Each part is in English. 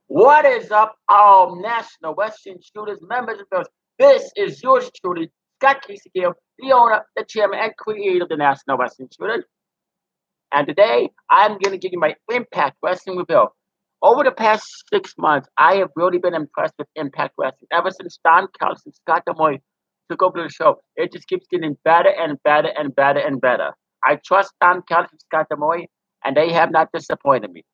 What is up, all National Western Shooters members and viewers? This is yours truly, Scott Casey Gill, the owner, the chairman, and creator of the National Western Shooters. And today, I'm going to give you my Impact Wrestling review. Over the past 6 months, I have really been impressed with Impact Wrestling. Ever since Don Callis and Scott Demoy took over the show, it just keeps getting better and better and better and better. I trust Don Callis and Scott Demoy, and they have not disappointed me.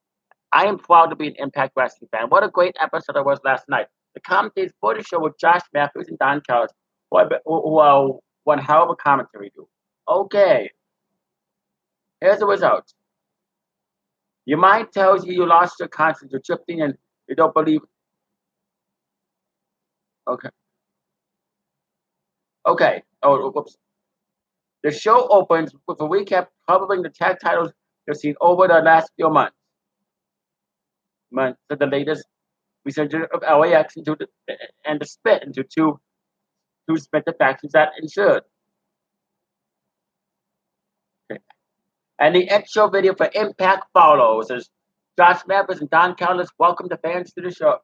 I am proud to be an Impact Wrestling fan. What a great episode it was last night. The commentators for the show were Josh Matthews and Don Callis, who are one hell of a commentary do. Okay, here's the results. Your mind tells you you lost your conscience, you're drifting, and you don't believe. Okay, okay. Oh, whoops. The show opens with a recap covering the tag titles you've seen over the last few months. To the latest resurgence of LAX and the split into two split factions that ensued. Okay. And the intro video for Impact follows as Josh Mathis and Don Callis welcome the fans to the show.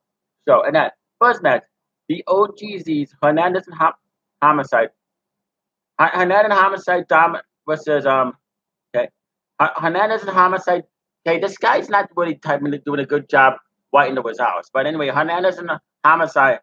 And that first match, the OGZs, Hernandez and Homicide. Hernandez and Homicide versus okay. Hernandez and Homicide. Okay, this guy's not really doing a good job whiting to his house. But anyway, Hernandez and Homicide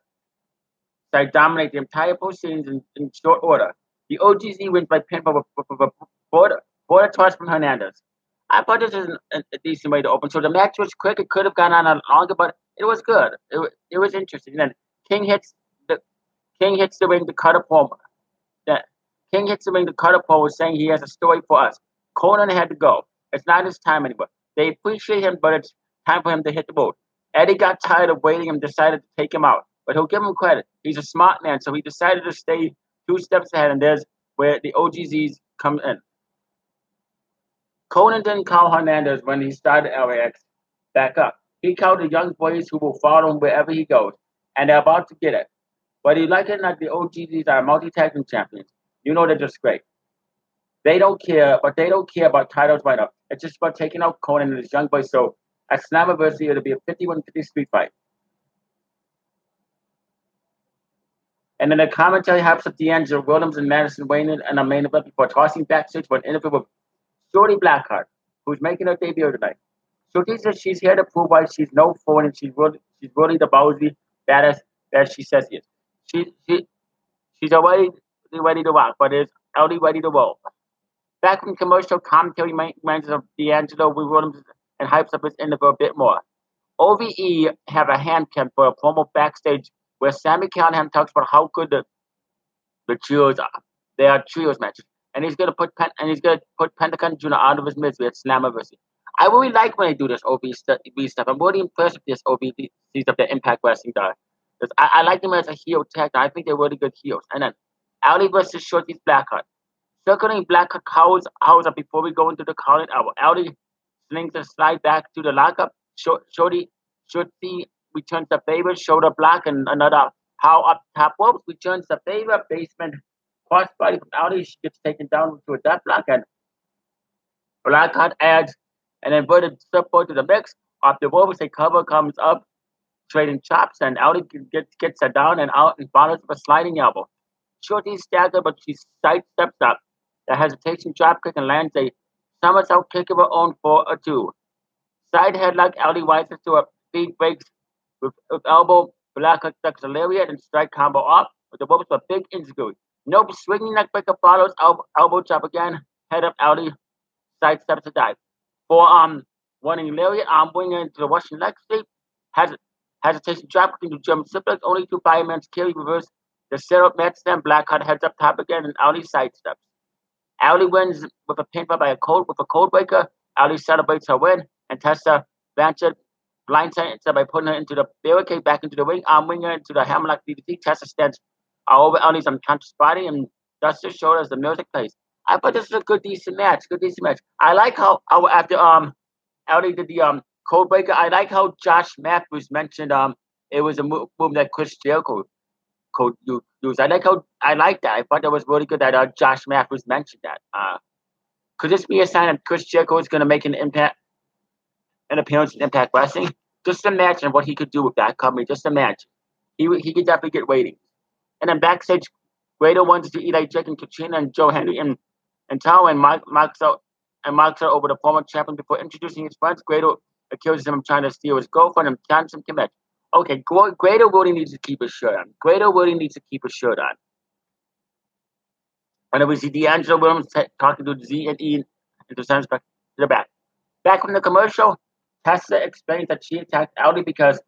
dominate the entire proceedings in short order. The OGZ wins by pinfall with a border toss from Hernandez. I thought this was a decent way to open. So the match was quick. It could have gone on longer, but it was good. It was interesting. And then King hits the King hits the ring to cut a promo. The King hits the ring to cut a promo, saying he has a story for us. Conan had to go. It's not his time anymore. They appreciate him, but it's time for him to hit the road. Eddie got tired of waiting and decided to take him out. But he'll give him credit. He's a smart man, so he decided to stay 2 steps ahead, and there's where the OGZs come in. Conan didn't call Hernandez when he started LAX back up. He called the young boys who will follow him wherever he goes, and they're about to get it. Whether you like it or not, the OGZs are multi-tag team champions. You know they're just great. They don't care, but they don't care about titles right now. It's just about taking out Conan and his young boys. So at Slammiversary, it'll be a 51-50 street fight. And then the commentary helps with D'Angelo Williams and Madison Wayne and a main event before tossing backstage for an interview with Shorty Blackheart, who's making her debut tonight. Shorty says she's here to prove why she's no fool and she's really the ballsy badass that she says she is. She's already ready to rock, but is already ready to roll. Back from commercial commentary mentions of D'Angelo Williams and hypes up his interview a bit more. OVE have a hand cam for a promo backstage where Sammy Callahan talks about how good the trios are. They are trios matches, and he's gonna put Pentagon Jr. out of his misery at Slammiversary. I really like when they do this OVE stuff. I'm really impressed with this OVE of the Impact Wrestling guy. I like them as a heel tag. I think they're really good heels. And then Ali versus Shorty's Blackheart. Circling Blackheart hours up before we go into the calling hour. Ali slings a slide back to the lockup. Shorty returns the favor, shoulder block, and another how up top ropes returns the favor, basement crossbody from Audi. She gets taken down to a death block, and Blackheart adds an inverted surfboard to the mix. Off the ropes, a cover comes up, trading chops, and Audi gets her down and out and follows with a sliding elbow. Shorty staggered, but she sidesteps up. The hesitation dropkick and lands a somersault kick of her own for a 2. Side headlock, Audi rises to her feet, breaks with elbow, Blackheart ducks a lariat and strike combo off with the ropes for a big injury. Nope, swinging neckbreaker follows, elbow chop again, head up Audi, sidesteps a dive. For running lariat, arm winger into the Russian leg sweep, hesitation drop into German suplex, only 2 firemen's carry reverse. The setup match them, Blackheart heads up top again, and Audi sidesteps. Audi wins with a pinfall by a code breaker. Audi celebrates her win, and Tessa Blanchard blindsides her by putting her into the barricade back into the ring, arm winger into the hammerlock DDT. Tessa stands over Audi's unconscious body and dusts her shoulder as the music plays. I thought this was a good decent match. I like how after Audi did the code breaker. I like how Josh Matthews mentioned it was a move that Chris Jericho could use. I like that. I thought that was really good that Josh Matthews mentioned that. Could this be a sign that Chris Jericho is going to make an appearance in Impact Wrestling? Just imagine what he could do with that company. Just imagine. He could definitely get ratings. And then backstage, Grado wants to Eli Drake and Katrina and Joe Henry and Tao and Marks out over the former champion before introducing his friends. Grado accuses him of trying to steal his girlfriend and cancel him match. Okay, Grado really needs to keep his shirt on. Grado really needs to keep his shirt on. And then we see D'Angelo Williams talking to Z and E in the center back to the back. Back from the commercial, Tessa explains that she attacked Audi because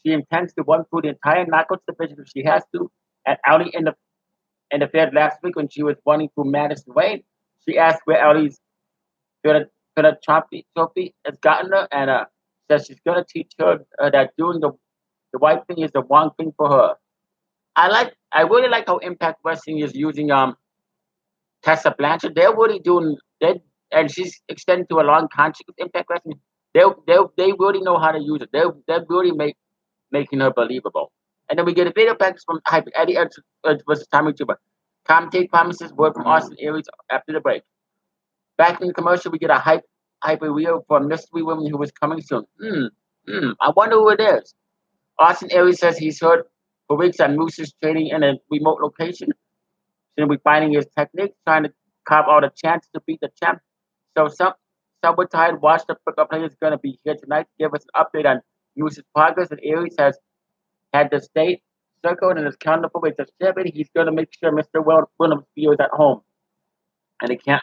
she intends to run through the entire knockouts division if she has to. And Audi in the Fed last week when she was running through Madison Wayne, she asked where Audie's trophy has gotten her, and says she's gonna teach her that doing the right thing is the wrong thing for her. I really like how Impact Wrestling is using Tessa Blanchard. They're really doing they and she's extended to a long contract with Impact Wrestling. They really know how to use it. They're really making her believable. And then we get a video package from Eddie Edge versus Tommy Juba. Commentate promises word from Austin Aries after the break. Back in the commercial, we get a hyper reel for a mystery woman who was coming soon. I wonder who it is. Austin Aries says he's heard for weeks that Moose is training in a remote location. He's going to be finding his technique, trying to carve out a chance to beat the champ. So Sabotage Watch the Pickup Player is going to be here tonight to give us an update on Moose's progress. And Aries has had the state circled and is accountable with the champion. He's going to make sure Mr. Williams feels at home. And he can't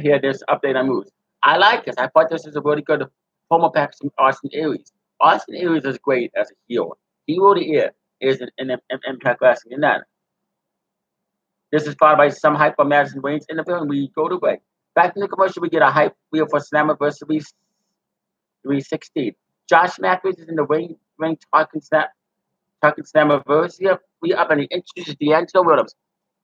hear this update on Moose. I like this. I thought this is a really good promo package from Austin Aries. Austin Aries is great as a heel. He really is in Impact Wrestling. And that. This is followed by some hype from Madison Wayne's interview, and we go to break. Back in the commercial, we get a hype wheel for Slammiversary 316. Josh Matthews is in the ring talking Slammiversary. We up and he introduces D'Angelo Williams.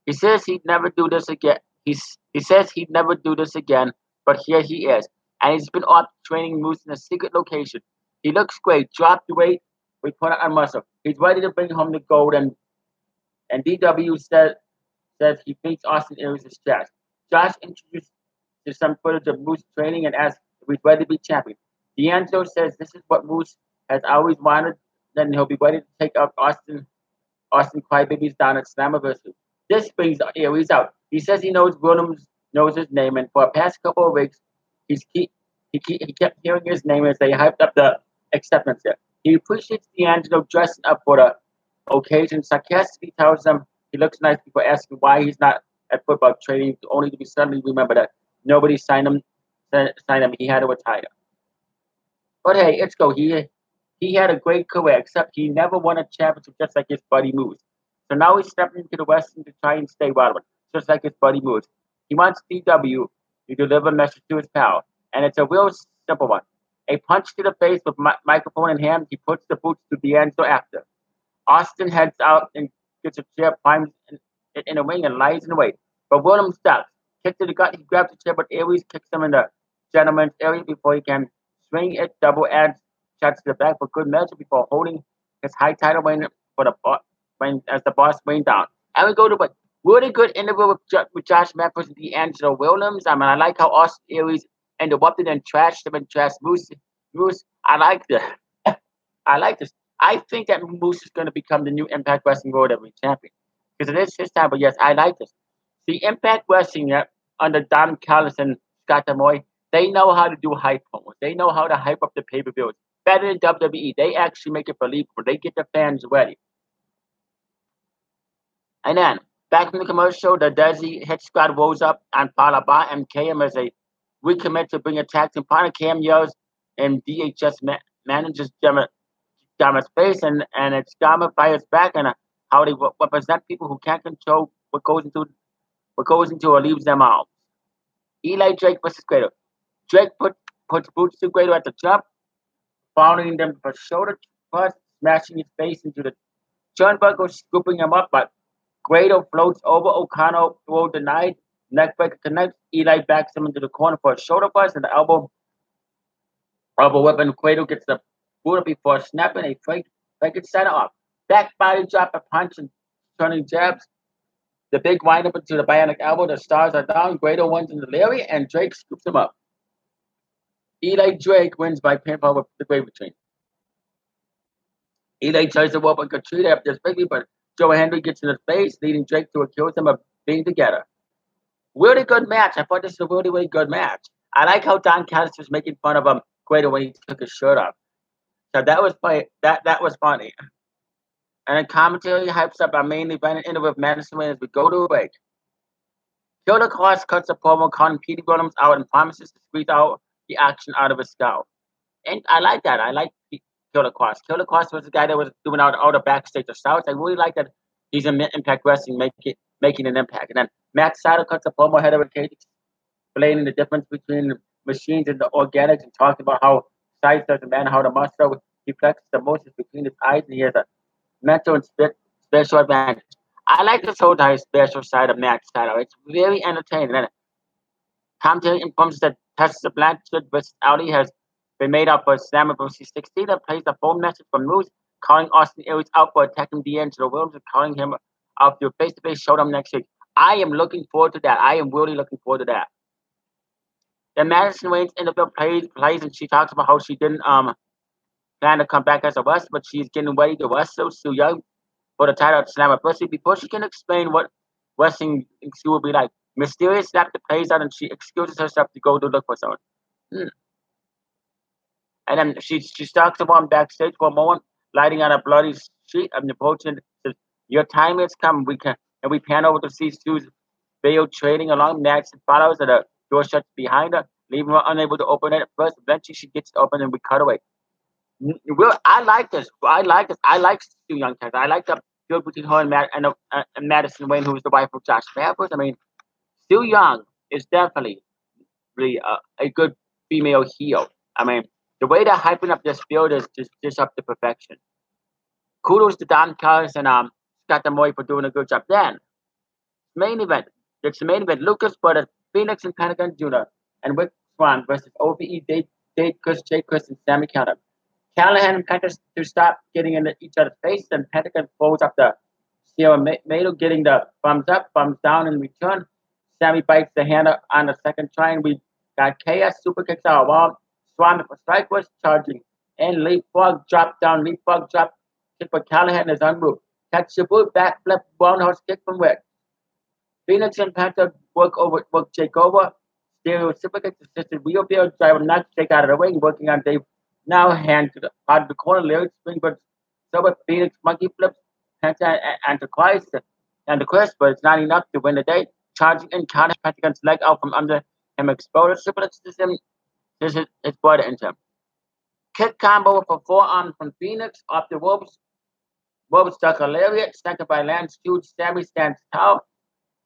He says he'd never do this again. He says he'd never do this again, but here he is. And he's been off training Moose in a secret location. He looks great. Dropped the weight. We put it on muscle. He's ready to bring home the gold. And DW says he thinks Austin Aries is trash. Josh introduced some footage of Moose training and asked if he's ready to be champion. D'Angelo says this is what Moose has always wanted. Then he'll be ready to take up Austin Crybabies down at Slammiversary. This brings Aries out. He says he knows Williams knows his name, and for the past couple of weeks, he kept hearing his name as they hyped up the acceptance there. He appreciates D'Angelo dressing up for the occasion. Sarcastically tells him he looks nice before asking why he's not at football training, only to be suddenly remember that nobody signed him. He had to retire. But hey, it's go. He had a great career, except he never won a championship just like his buddy Moose. So now he's stepping into the wrestling to try and stay relevant, just like his buddy Moose. He wants DW to deliver a message to his pal, and it's a real simple one. A punch to the face with microphone in hand, he puts the boots to D'Angelo after. Austin heads out and gets a chair, climbs in a ring, and lies in the way. But Williams stops. Kick to the gut, he grabs the chair, but Aries kicks him in the gentleman's area before he can swing it, double adds shots to the back for good measure before holding his high title win for as the boss rained down. And we go to a really good interview with Josh Matthews and D'Angelo Williams. I mean, I like how Austin Aries interrupted and trashed him and trashed Moose. I like this. I like this. I think that Moose is going to become the new Impact Wrestling World Heavyweight Champion because it is his time. But yes, I like this. The Impact Wrestling under Don Callis and Scott D'Amore, they know how to do hype promos. They know how to hype up the pay-per-views better than WWE. They actually make it believable. They get the fans ready. And then, back from the commercial, the Desi Hit Squad rolls up on Falaba and KM as they recommit to bring a tag team partner. KM yells and DHS manages Gama's face, and it's Gama fires back and how they represent people who can't control what goes into or leaves them out. Eli Drake versus Grado. Drake puts boots to Grado at the jump, following them for shoulder thrust, smashing his face into the turnbuckle, scooping him up, but Grado floats over O'Connell, throw denied, neckbreaker connects, Eli backs him into the corner for a shoulder bust, and the elbow weapon. Grado gets the boot up before snapping a fake center off. Back body drop, a punch and turning jabs. The big wind up into the bionic elbow. The stars are down. Grado wins in the lariat, and Drake scoops him up. Eli Drake wins by pinfall with the Grave Train. Eli tries to whoop Katrina up this baby, but Joe Henry gets in his face, leading Drake to accuse them of being together. Really good match. I thought this was a really, really good match. I like how Don Callis was making fun of Guido when he took his shirt off. So that was funny. That was funny. And then commentary hypes up our main event and with Madison Wayne as we go to a break. Killer Cross cuts a promo calling Petey Williams out and promises to squeeze out the action out of his skull. And I like that. I like Killer Cross. Killer Cross was the guy that was doing all the backstage stuff. I really like that he's in Impact Wrestling making an impact. And then Matt Sydal cuts a promo head of a cage explaining the difference between machines and the organics and talking about how size doesn't matter, how the muscle he flexes the muscles between his eyes and he has a mental and spiritual advantage. I like this whole entire spiritual side of Matt Sydal. It's very entertaining. And commentary informs that Tessa Blanchard vs. Audi has been made up for Slammiversary 16 that plays a phone message from Moose calling Austin Aries out for attacking D'Angelo Williams and calling him out to a face-to-face showdown next week. I am looking forward to that. I am really looking forward to that. Then Madison Wayne's interview plays and she talks about how she didn't plan to come back as a wrestler, but she's getting ready to wrestle Sue Young for the title of Slammiversary. Before she can explain what wrestling she will be like, Mysterious snaps the plays out and she excuses herself to go to look for someone. And then she talks about him backstage for a moment, lighting on a bloody sheet and approaching says, your time has come. We pan over to see Sue's veil trading along. Madison follows and the door shuts behind her, leaving her unable to open it at first. Eventually she gets it open and we cut away. Well, I like this. I like this. I like Stu Young character. I like the build between her and Madison Wayne, who is the wife of Josh Matthews. I mean, Stu Young is definitely really a good female heel. I mean, the way they're hyping up this field is just up to perfection. Kudos to Don Callis and Scott Demoy for doing a good job. Then main event. It's the main event. Lucas Brothers, Phoenix and Pentagon Jr. and Rick Swan versus OVE, Dave Chris, Jay Chris, and Sammy Callahan. Callahan and Pentagon to stop getting in each other's faces, and Pentagon folds up the Sierra Mado, getting the thumbs up, thumbs down in return. Sammy bites the hand on the second try, and we got chaos, super kicks out wall. Swan for strike was charging, and leapfrog drop down, leapfrog drop kick for Callahan is unmoved. Catch the boot, backflip, roundhouse kick from Rick. Phoenix and Panther work take over. Stereo super kicks assisted wheelbarrow driver knocks Jake out of the ring, working on Dave. Now hand to the out of the corner, Larry Springboard, Silver Phoenix monkey flips, Panther and the Christ and the Chris, but it's not enough to win the day. Charging in counter, Pentagon's leg out from under him, exploded, suplex system. This is his brother into him. Kick combo for forearm from Phoenix off the ropes. Rope stuck a lariat, second by Lance huge. Sammy stands tall,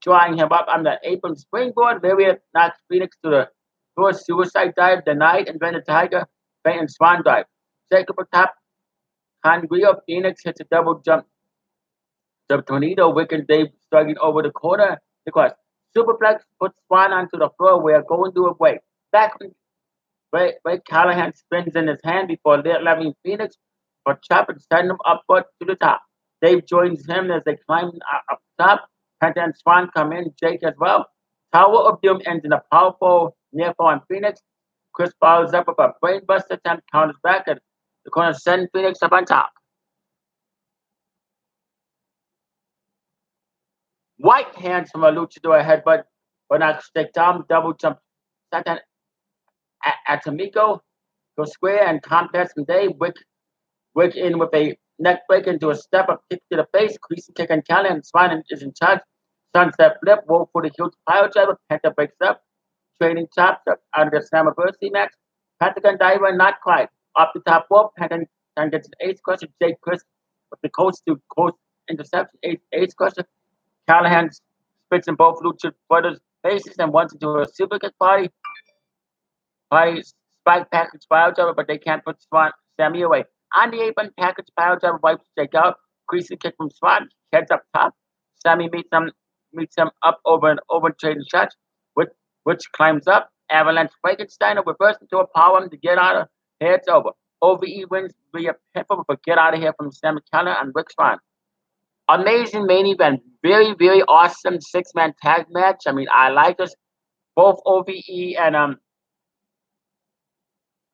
drawing him up on the apron springboard. Lariat knocks Phoenix to the floor. Suicide dive denied, and then the Tiger, Faint and Swan dive. Jacob top, Conguio, Phoenix hits a double jump. The tornado, Wick and Dave struggling over the corner. Because Superplex puts Swan onto the floor. We are going to a break. Back Ray Callahan spins in his hand before leveling Phoenix for chop and send him upward to the top. Dave joins him as they climb up top. Penta and Swan come in, Jake as well. Tower of Doom ends in a powerful near fall on Phoenix. Chris follows up with a brainbuster attempt, counters back, and the corner send Phoenix up on top. White hands from a luchador headbutt, but not stick down, double jump. Satan Atomiko go square and contest from Dave. Wick in with a neck break into a step up kick to the face, creasy kick on Callahan, and Swan is in charge. Sunset flip, roll for the huge pile driver, Penta breaks up, training chops up out of the Slammiversary match. Pentagon diver, not quite. Off the top rope, Pentagon gets an ace crusher, Jake Chris with the coast to coast interception, ace crusher. Callahan spits in both Lucha Brothers' faces and wants into a super kick party. Spike package pile driver, but they can't put Sammy away. On the apron, package pile driver wipes Jake out. Greasy kick from Swan, heads up top. Sammy meets him up over and over trading shots, which climbs up. Avalanche Frankensteiner reverses into a power to get out of here. It's over. OVE wins via pinfall, but get out of here from Sammy Callahan and Rick Swan. Amazing main event. Very, very awesome six-man tag match. I mean, I like this. Both OVE and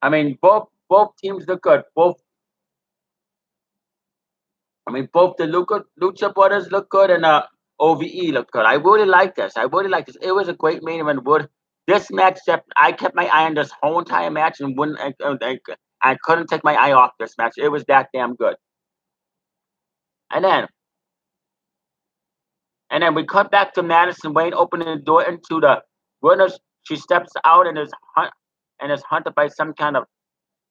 I mean, both teams look good. I mean, both the Lucha Brothers look good and OVE look good. I really like this. I really like this. It was a great main event. This match, I kept my eye on this whole entire match and wouldn't. I couldn't take my eye off this match. It was that damn good. And then we cut back to Madison Wayne opening the door into the winners. She steps out and is hunted by some kind of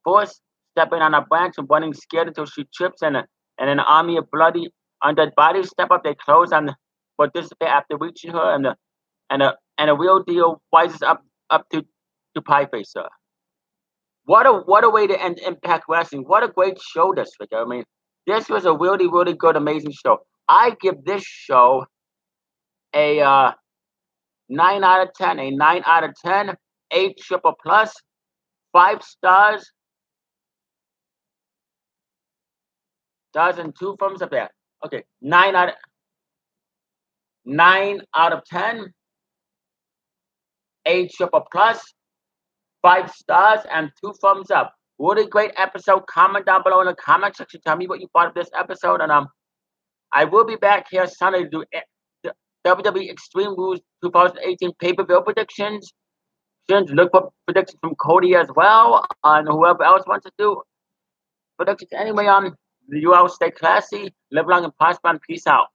force, stepping on a branch and running scared until she trips and an army of bloody undead bodies step up. They close on but disappear after reaching her and a real deal rises up to pie face her. What a way to end Impact Wrestling. What a great show this week. I mean, this was a really, really good, amazing show. I give this show a 9 out of 10, a 9 out of 10, 8 triple plus, 5 stars, and 2 thumbs up there. Okay, 9 out of 10, 8 triple plus, 5 stars, and 2 thumbs up. Really great episode. Comment down below in the comment section. Tell me what you thought of this episode, and I will be back here Sunday to do the WWE Extreme Rules 2018 pay-per-view predictions. Look for predictions from Cody as well, and whoever else wants to do predictions. Anyway, you all stay classy, live long and prosper, and peace out.